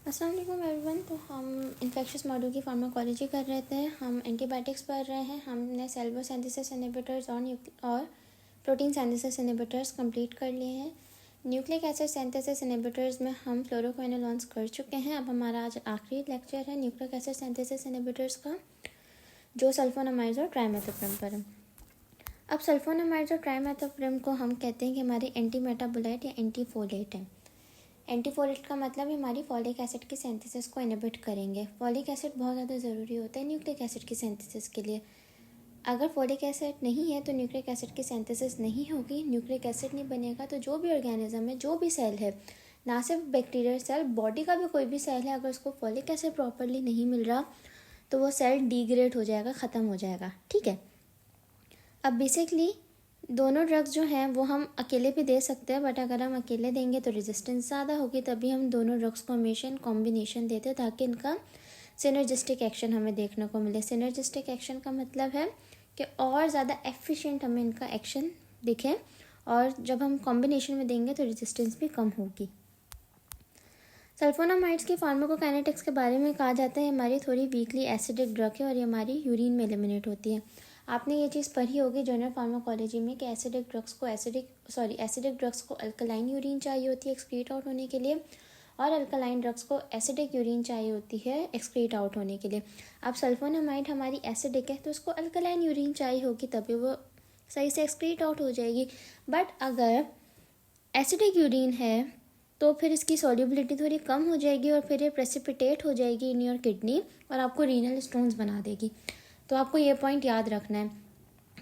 अस्सलाम वालेकुम एवरीवन। तो हम इन्फेक्शियस मॉडल की फार्माकोलॉजी कर रहे थे। हम एंटीबायोटिक्स पढ़ रहे हैं। हमने सेल्बो सिंथेसिस इनहिबिटर्स और प्रोटीन सिंथेसिस इनहिबिटर्स कंप्लीट कर लिए हैं। न्यूक्लिक एसिड सिंथेसिस इनहिबिटर्स में हम फ्लोरोक्विनोलोन्स कर चुके हैं। अब हमारा आज आखिरी लेक्चर है न्यूक्लिक एसिड सिंथेसिस इनहिबिटर्स का, जो सल्फोनामाइड्स और ट्राइमेथोप्रिम पर है। अब सल्फोनामाइड्स और ट्राइमेथोप्रिम को हम कहते हैं कि हमारे एंटी मेटाबोलाइट या एंटीफोलेट हैं। एंटीफोलेट का मतलब हमारी फॉलिक एसिड की सिंथेसिस को इनहिबिट करेंगे। फॉलिक एसिड बहुत ज़्यादा ज़रूरी होता है न्यूक्लिक एसिड की सिंथेसिस के लिए। अगर फॉलिक एसिड नहीं है तो न्यूक्लिक एसिड की सिंथेसिस नहीं होगी, न्यूक्लिक एसिड नहीं बनेगा तो जो भी ऑर्गेनिज्म है, जो भी सेल है, ना सिर्फ बैक्टीरियल सेल, बॉडी का भी कोई भी सेल है, अगर उसको फॉलिक एसिड प्रॉपरली नहीं मिल रहा तो वो सेल डिग्रेड हो जाएगा, ख़त्म हो जाएगा। ठीक है। अब बेसिकली दोनों ड्रग्स जो हैं वो हम अकेले भी दे सकते हैं, बट अगर हम अकेले देंगे तो रेजिस्टेंस ज़्यादा होगी, तभी हम दोनों ड्रग्स को हमेशा कॉम्बिनेशन देते हैं ताकि इनका सिनर्जिस्टिक एक्शन हमें देखने को मिले। सिनर्जिस्टिक एक्शन का मतलब है कि और ज़्यादा एफिशिएंट हमें इनका एक्शन दिखे, और जब हम कॉम्बिनेशन में देंगे तो रेजिस्टेंस भी कम होगी। सल्फोनामाइड्स की फार्माकोकाइनेटिक्स के बारे में कहा जाता है हमारी थोड़ी वीकली एसिडिक ड्रग है और ये हमारी यूरिन में एलिमिनेट होती है। आपने ये चीज़ पढ़ी होगी जर्नल फार्माकोलॉजी में कि एसिडिक ड्रग्स को अल्कलाइन यूरिन चाहिए होती है एक्सक्रीट आउट होने के लिए, और अल्कलाइन ड्रग्स को एसिडिक यूरिन चाहिए होती है एक्सक्रीट आउट होने के लिए। अब सल्फोनामाइड हमारी एसिडिक है तो उसको अल्कलाइन यूरिन चाहिए होगी, तभी वो सही से एक्सक्रीट आउट हो जाएगी। बट अगर एसिडिक यूरिन है तो फिर इसकी सॉल्युबिलिटी थोड़ी कम हो जाएगी और फिर ये प्रेसिपिटेट हो जाएगी इन योर किडनी और आपको रीनल स्टोन्स बना देगी। तो आपको ये पॉइंट याद रखना है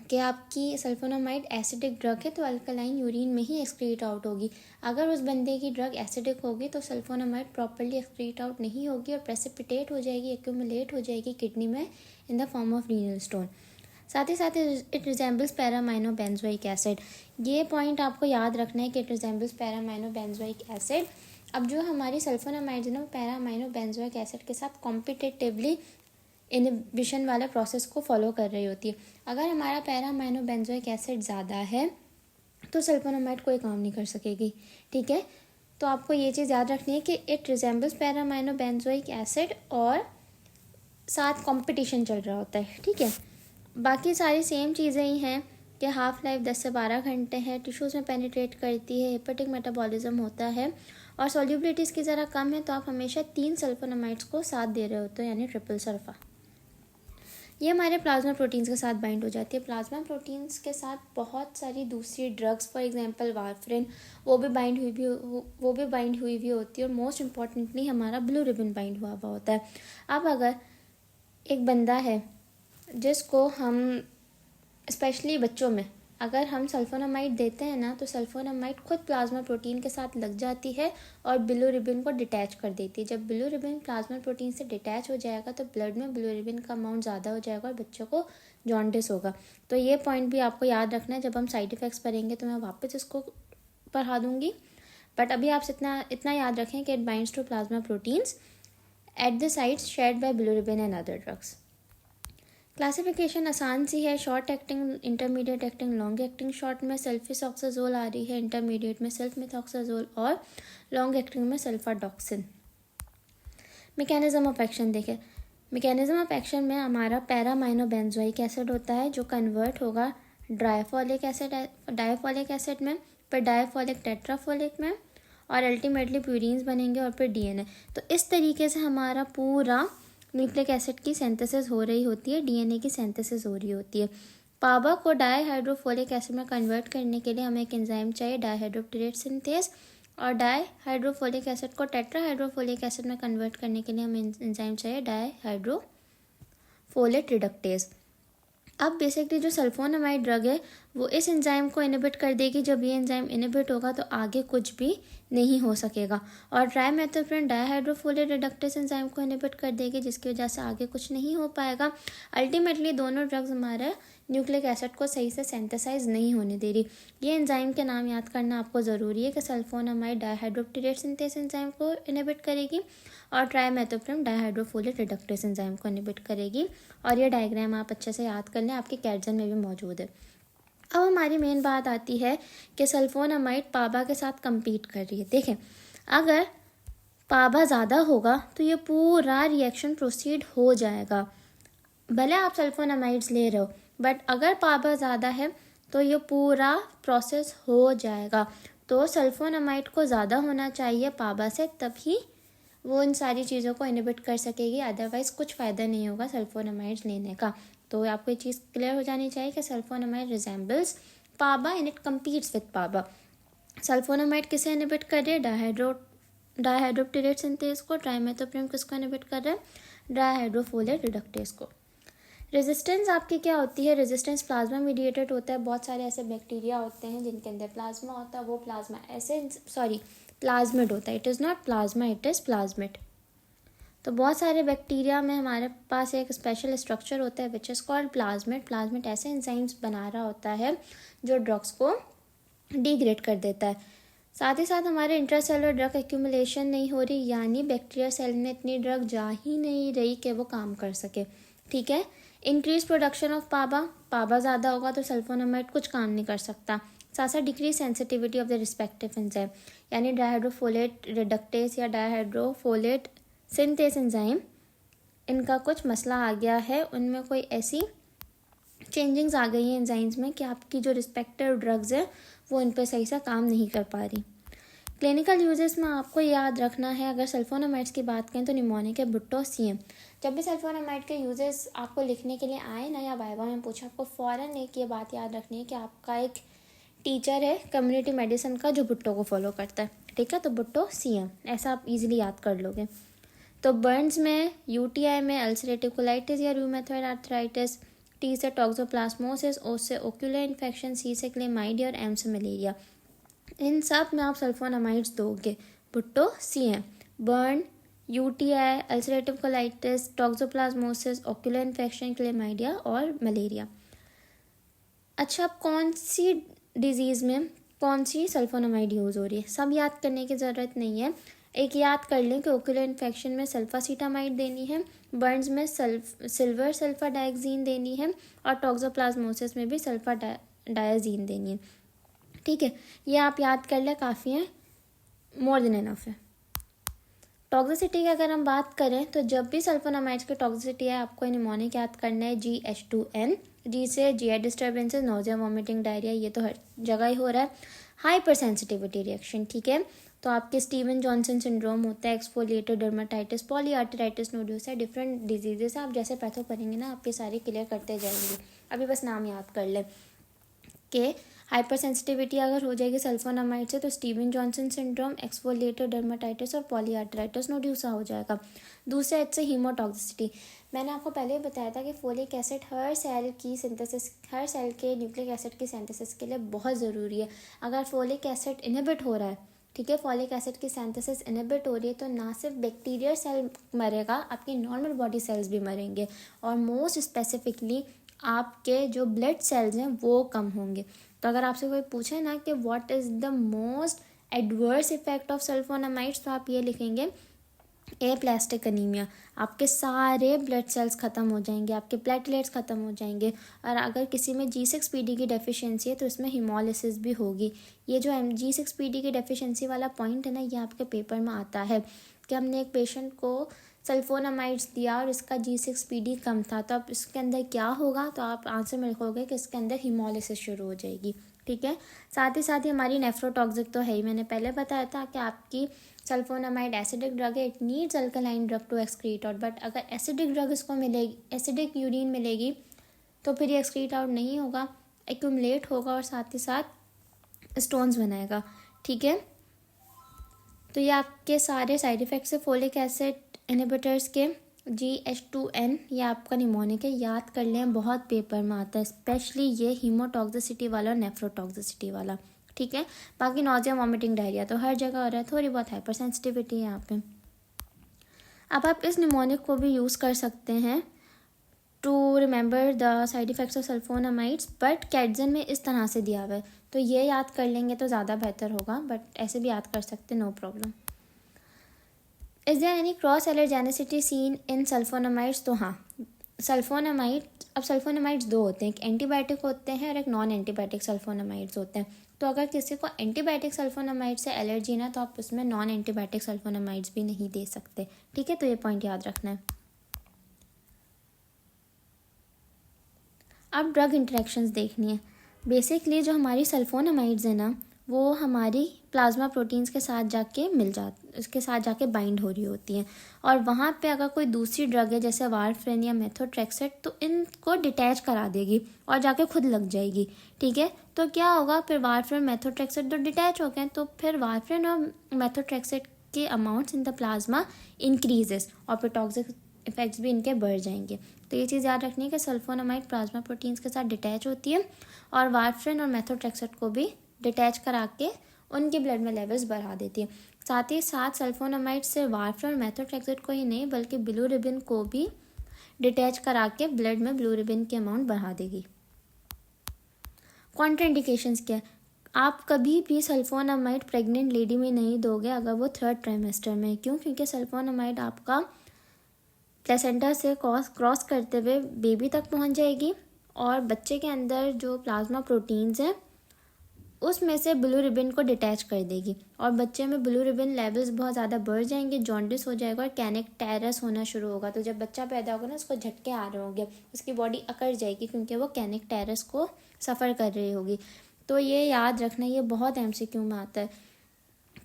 कि आपकी सल्फोनामाइड एसिडिक ड्रग है तो अल्कलाइन यूरिन में ही एक्सक्रीट आउट होगी। अगर उस बंदे की ड्रग एसिडिक होगी तो सल्फोनामाइड प्रॉपर्ली एक्सक्रीट आउट नहीं होगी और प्रेसिपिटेट हो जाएगी, एक्यूमुलेट हो जाएगी किडनी में in the form of renal stone. साथ ही साथ इट रिजेंबल्स पैरामाइनोबेंजोइक एसिड। ये पॉइंट आपको याद रखना है कि इट रिजेंबल्स पैरामाइनोबेंजोइक एसिड। अब जो हमारी सल्फोनामाइड्स है ना, वो पैरामाइनोबेंजोइक एसिड के साथ कॉम्पिटिटिवली इनहिबिशन वाला प्रोसेस को फॉलो कर रही होती है। अगर हमारा पैरामाइनोबेंजोइक एसिड ज़्यादा है तो सल्फोनामाइड कोई काम नहीं कर सकेगी। ठीक है। तो आपको ये चीज़ याद रखनी है कि इट रिजेंबल्स पैरामाइनोबेंजोइक एसिड और साथ कंपटीशन चल रहा होता है। ठीक है। बाकी सारी सेम चीज़ें ही हैं कि हाफ़ लाइफ 10 से 12 घंटे है, टिश्यूज़ में पेनिट्रेट करती है, हेपेटिक मेटाबॉलिज्म होता है और सॉल्युबिलिटी इसकी ज़रा कम है, तो आप हमेशा 3 सल्फोनामाइड्स को साथ दे रहे होते हो, यानी ट्रिपल सल्फा। ये हमारे प्लाज्मा प्रोटीन्स के साथ बाइंड हो जाती है। प्लाज्मा प्रोटीन्स के साथ बहुत सारी दूसरी ड्रग्स, फॉर एग्जांपल वारफरिन, वो भी बाइंड हुई भी होती है, और मोस्ट इम्पॉर्टेंटली हमारा ब्लू रिबन बाइंड हुआ होता है। अब अगर एक बंदा है जिसको हम स्पेशली बच्चों में अगर हम सल्फोनामाइड देते हैं ना, तो सल्फोनामाइड खुद प्लाज्मा प्रोटीन के साथ लग जाती है और बिलोरुबिन को डिटैच कर देती है। जब बिलोरुबिन प्लाज्मा प्रोटीन से डिटैच हो जाएगा तो ब्लड में बिलोरुबिन का अमाउंट ज़्यादा हो जाएगा और बच्चों को जॉन्डिस होगा। तो ये पॉइंट भी आपको याद रखना है। जब हम साइड इफ़ेक्ट्स पढ़ेंगे तो मैं वापस इसको पढ़ा दूँगी, बट अभी आप इतना याद रखें कि it binds to plasma proteins at the sites shared by bilirubin and other drugs. Classification आसान सी है, short acting, intermediate acting, long acting. Short में सल्फिसॉक्साजोल आ रही है, इंटरमीडिएट में सल्फमेथॉक्साजोल और लॉन्ग एक्टिंग में सल्फाडॉक्सिन। मैकेनिज्म ऑफ एक्शन देखें। मैकेनिज्म ऑफ एक्शन में हमारा पैरामाइनोबेंजोइक एसिड होता है जो कन्वर्ट होगा डायफॉलिक एसिड में, फिर डायफॉलिक टेट्राफॉलिक में, और अल्टीमेटली प्यूरीन्स बनेंगे और फिर डीएनए। तो इस तरीके से हमारा पूरा न्यूक्लिक एसिड की सिंथेसिस हो रही होती है, डीएनए की सिंथेसिस हो रही होती है। पाबा को डाईहाइड्रोफोलिक एसिड में कन्वर्ट करने के लिए हमें एक एंजाइम चाहिए, डाईहाइड्रोप्टेरेट सिंथेस, और डाईहाइड्रोफोलिक एसिड को टेट्राहाइड्रोफोलिक एसिड में कन्वर्ट करने के लिए हमें एंजाइम चाहिए, डाईहाइड्रोफोलेट रिडक्टेज। अब बेसिकली जो सल्फोनामाइड ड्रग है वो इस एंजाइम को इनहिबिट कर देगी। जब ये एंजाइम इनहिबिट होगा तो आगे कुछ भी नहीं हो सकेगा, और ट्राइमेथोप्रिन डाईहाइड्रोफोलेट रिडक्टेज एंजाइम को इनहिबिट कर देगी, जिसकी वजह से आगे कुछ नहीं हो पाएगा। अल्टीमेटली दोनों ड्रग्स हमारे न्यूक्लिक एसिड को सही से सिंथेसाइज नहीं होने दे रही। ये एंजाइम के नाम याद करना आपको ज़रूरी है कि सल्फोनामाइड डाईहाइड्रोप्टेरेट सिंथेस एंजाइम को इनहिबिट करेगी और ट्राइमेथोप्रिन डाईहाइड्रोफोलेट रिडक्टेज एंजाइम को इनहिबिट करेगी। और ये डायग्राम आप अच्छे से याद कर लें, आपके कैटजन में भी मौजूद है। अब हमारी मेन बात आती है कि सल्फोनामाइड पाबा के साथ compete कर रही है। देखें, अगर पाबा ज़्यादा होगा तो ये पूरा रिएक्शन प्रोसीड हो जाएगा। भले आप सल्फोनामाइड्स ले रहे हो, बट अगर पाबा ज़्यादा है तो ये पूरा प्रोसेस हो जाएगा। तो सल्फोनामाइड को ज़्यादा होना चाहिए पाबा से, तभी वो इन सारी चीज़ों को इनहिबिट कर सकेगी, अदरवाइज़ कुछ फ़ायदा नहीं होगा सल्फोनामाइड्स लेने का। तो आपको ये चीज़ क्लियर हो जानी चाहिए कि sulfonamide resembles PABA and it competes with PABA. Sulfonamide किसे इनहिबिट कर रही है? डायहाइड्रोप्टेरेट सिंथेज को। ट्राइमेथोप्रिम किसको इनहिबिट कर रहा है? डायहाइड्रोफोलेट रिडक्टेज को। रेजिस्टेंस आपकी क्या होती है? रेजिस्टेंस प्लाज्मा मीडिएटेड होता है। बहुत सारे ऐसे बैक्टीरिया होते हैं जिनके अंदर प्लाज्मा होता है, वो प्लाज्मा प्लाज्मिड होता है। It is not plasma, it is plasmid. तो बहुत सारे बैक्टीरिया में हमारे पास एक स्पेशल स्ट्रक्चर होता है which is called plasmid. Plasmid ऐसे एंजाइम्स बना रहा होता है जो ड्रग्स को डिग्रेड कर देता है। साथ ही साथ हमारे इंट्रासेलुलर ड्रग एक्यूमुलेशन नहीं हो रही, यानी बैक्टीरिया सेल में इतनी ड्रग जा ही नहीं रही कि वो काम कर सके। ठीक है। इंक्रीज प्रोडक्शन ऑफ पाबा ज़्यादा होगा तो सल्फोनामाइड कुछ काम नहीं कर सकता। साथ साथ decrease sensitivity of the respective enzyme, यानी डायहाइड्रोफोलेट रिडक्टेज या डायहाइड्रोफोलेट सिंथेस एंजाइम, इनका कुछ मसला आ गया है, उनमें कोई ऐसी चेंजिंग्स आ गई हैं एंजाइम्स में कि आपकी जो रिस्पेक्टिव ड्रग्स है वो इन पर सही से काम नहीं कर पा रही। क्लिनिकल यूजेस में आपको याद रखना है, अगर सल्फोनामाइड्स की बात करें तो निमोनिया के भुट्टो सीएम। जब भी सल्फोनामाइड के यूजेस आपको लिखने के लिए आए ना या वाइवा में पूछा, आपको फ़ौरन एक ये बात याद रखनी है कि आपका एक टीचर है कम्युनिटी मेडिसिन का जो भुट्टो को फॉलो करता है। ठीक है, तो भुट्टो सीएम ऐसा आप इजीली याद कर लोगे। तो बर्न्स में, यूटीआई में, अल्सरेटिव कोलाइटिस या रूमेटॉइड आर्थराइटिस, टी से टॉक्सोप्लाज्मोसिस, ओ से ओक्यूलर इन्फेक्शन, सी से क्लेमाइडिया और एम से मलेरिया, इन सब में आप सल्फोनामाइड्स दोगे। Bhutto CM, burn, UTI, ulcerative colitis, toxoplasmosis, ocular infection, chlamydia और मलेरिया। अच्छा, अब कौन सी डिजीज़ में कौन सी सल्फोनामाइड यूज़ हो रही है, सब याद करने की ज़रूरत नहीं है। एक याद कर लें कि ओक्यूलर इन्फेक्शन में सल्फासीटामाइड देनी है, बर्न्स में सिल्वर सल्फाडाइक्सीन देनी है और टॉक्सोप्लाज्मोसिस में भी सल्फाडाइजीन देनी है। ठीक है, ये आप याद कर ले, काफ़ी है, मोर देन इनफ है। टॉक्सिसिटी की अगर हम बात करें तो जब भी सल्फोनामाइड्स की टॉक्सिसिटी है आपको निमोनिक याद करना है GH2N। जी से GI disturbances, nausea, vomiting, diarrhoea, ये तो हर जगह ही हो रहा है। हाइपर सेंसिटिविटी रिएक्शन, ठीक है, तो आपके स्टीवन जॉनसन सिंड्रोम होता है, एक्सफोलिएटेड डर्माटाइटिस, पॉलीआर्टराइटिस नोडुलस है, डिफरेंट डिजीजेस हैं। आप जैसे पैथो पढ़ेंगे ना आपके सारे क्लियर करते जाएंगे। अभी बस नाम याद कर लें कि हाइपर सेंसिटिविटी अगर हो जाएगी सल्फोनामाइड से तो Steven Johnson syndrome, exfoliated dermatitis और पॉलीआर्टराइटिस नोडुलसा हो जाएगा। दूसरा एच से हीमोटॉक्सिसिटी, मैंने आपको पहले ही बताया था कि फोलिक एसिड हर सेल के न्यूक्लिक एसिड की सिंथेसिस के लिए बहुत ज़रूरी है। अगर फोलिक एसिड इनहिबिट हो रहा है, ठीक है, फॉलिक एसिड की सिंथेसिस इनहिबिट हो रही है तो ना सिर्फ बैक्टीरियल सेल मरेगा, आपकी नॉर्मल बॉडी सेल्स भी मरेंगे और मोस्ट स्पेसिफिकली आपके जो ब्लड सेल्स हैं वो कम होंगे। तो अगर आपसे कोई पूछे ना कि what is the most adverse effect of sulfonamides, तो आप ये लिखेंगे एप्लास्टिक अनीमिया। आपके सारे ब्लड सेल्स ख़त्म हो जाएंगे, आपके प्लेटलेट्स ख़त्म हो जाएंगे। और अगर किसी में G6PD की डेफिशिएंसी है तो इसमें हीमोलिसिस भी होगी। ये जो G6PD की डेफिशिएंसी वाला पॉइंट है ना, ये आपके पेपर में आता है कि हमने एक पेशेंट को सल्फोनामाइड्स दिया और इसका G6PD कम था, तो अब इसके अंदर क्या होगा, तो आप आंसर में लिखोगे कि इसके अंदर हीमोलिसिस शुरू हो जाएगी। ठीक है, साथ ही हमारी नेफ्रोटॉक्सिक तो है ही, मैंने पहले बताया था कि आपकी सल्फोनामाइड एसिडिक ड्रग है, it needs alkaline drug to excrete out, but अगर एसिडिक ड्रग इसको मिलेगी, एसिडिक यूरिन मिलेगी तो फिर ये एक्सक्रीट आउट नहीं होगा, एक्यूमुलेट होगा और साथ ही साथ स्टोन्स बनाएगा। ठीक है, तो ये आपके सारे साइड इफ़ेक्ट्स है फोलिक एसिड इनहिबिटर्स के। GH2N ये आपका निमोनिक है, याद कर लें, बहुत पेपर में आता है, स्पेशली ये हीमोटॉक्सिसिटी वाला और नेफ्रोटॉक्सिसिटी वाला। ठीक है, बाकी नोजिया, वॉमिटिंग, डायरिया तो हर जगह हो रहा है, थोड़ी बहुत हाइपर सेंसिटिविटी है यहाँ पे। अब आप इस निमोनिक को भी यूज़ कर सकते हैं to remember the side effects of sulfonamides, but कैटजन में इस तरह से दिया हुआ है, तो ये याद कर लेंगे तो ज़्यादा बेहतर होगा, बट ऐसे भी याद कर सकते, no problem. Is there any cross allergenicity seen in sulfonamides, तो हाँ, सल्फोनामाइड्स दो होते हैं, एक एंटीबायोटिक होते हैं और एक नॉन एंटीबायोटिक सल्फोनामाइड्स होते हैं। तो अगर किसी को एंटीबायोटिक सल्फोनामाइड से एलर्जी ना, तो आप उसमें नॉन एंटीबायोटिक सल्फोनामाइड्स भी नहीं दे सकते, ठीक है। तो ये पॉइंट याद रखना है। अब ड्रग इंटरेक्शंस देखनी है। बेसिकली जो हमारी सल्फोनामाइड्स है ना, वो हमारी प्लाज्मा प्रोटीन्स के साथ जाके बाइंड हो रही होती हैं, और वहाँ पे अगर कोई दूसरी ड्रग है जैसे वारफेरिन या मेथोट्रेक्सेट, तो इनको डिटैच करा देगी और जाके खुद लग जाएगी, ठीक है। तो क्या होगा फिर, वारफेरिन मेथोट्रेक्सेट तो डिटैच हो गए, तो फिर वारफेरिन और मेथोट्रेक्सेट के amounts in the plasma increases और फिर टॉक्सिक इफेक्ट्स भी इनके बढ़ जाएंगे। तो ये चीज़ याद रखनी है कि सल्फोनामाइड प्लाज्मा प्रोटीन्स के साथ डिटैच होती है और वारफेरिन और मेथोट्रेक्सेट को भी डिटैच करा के उनके ब्लड में लेवल्स बढ़ा देती है। साथ ही साथ सल्फोनामाइड से वारफेरिन और मेथोट्रेक्सेट को ही नहीं बल्कि बिलिरुबिन को भी डिटैच करा के ब्लड में बिलिरुबिन की अमाउंट बढ़ा देगी। कॉन्ट्राइंडिकेशंस क्या है? आप कभी भी सल्फोनामाइड प्रेग्नेंट लेडी में नहीं दोगे अगर वो 3rd ट्राइमेस्टर में। क्यों? क्योंकि सल्फोनामाइड आपका प्लेसेंटा से क्रॉस करते हुए बेबी तक पहुंच जाएगी और बच्चे के अंदर जो प्लाज्मा प्रोटीन्स हैं उसमें से बिलिरुबिन को डिटैच कर देगी और बच्चे में बिलिरुबिन लेवल्स बहुत ज़्यादा बढ़ जाएंगे, जॉन्डिस हो जाएगा और कैनिकटेरस होना शुरू होगा। तो जब बच्चा पैदा होगा ना, उसको झटके आ रहे होंगे, उसकी बॉडी अकड़ जाएगी क्योंकि वो कैनिकटेरस को सफ़र कर रही होगी। तो ये याद रखना, ये बहुत MCQ में आता है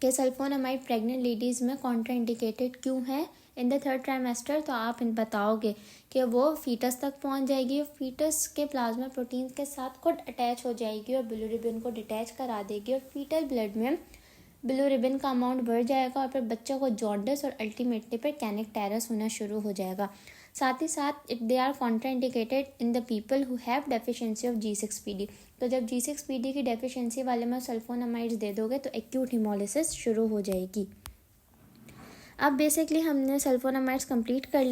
कि सल्फोनामाइड प्रेग्नेंट लेडीज़ में कॉन्ट्राइंडिकेटेड क्यों है इन द 3rd ट्राइमेस्टर। तो आप इन बताओगे कि वो फीटस तक पहुंच जाएगी, फीटस के प्लाज्मा प्रोटीन्स के साथ खुद अटैच हो जाएगी और बिलिरुबिन को डिटैच करा देगी और फीटल ब्लड में बिलिरुबिन का अमाउंट बढ़ जाएगा और फिर बच्चे को जॉन्डिस और अल्टीमेटली फिर कैनिकटेरस होना शुरू हो जाएगा। साथ ही साथ if they are contraindicated in the people who have deficiency of G6PD, तो जब G6PD की डेफिशिएंसी वाले में सल्फोनामाइड्स दे दोगे तो एक्यूट हिमोलिसिस शुरू हो जाएगी। अब बेसिकली हमने सल्फोनामाइड्स कंप्लीट कर लिया।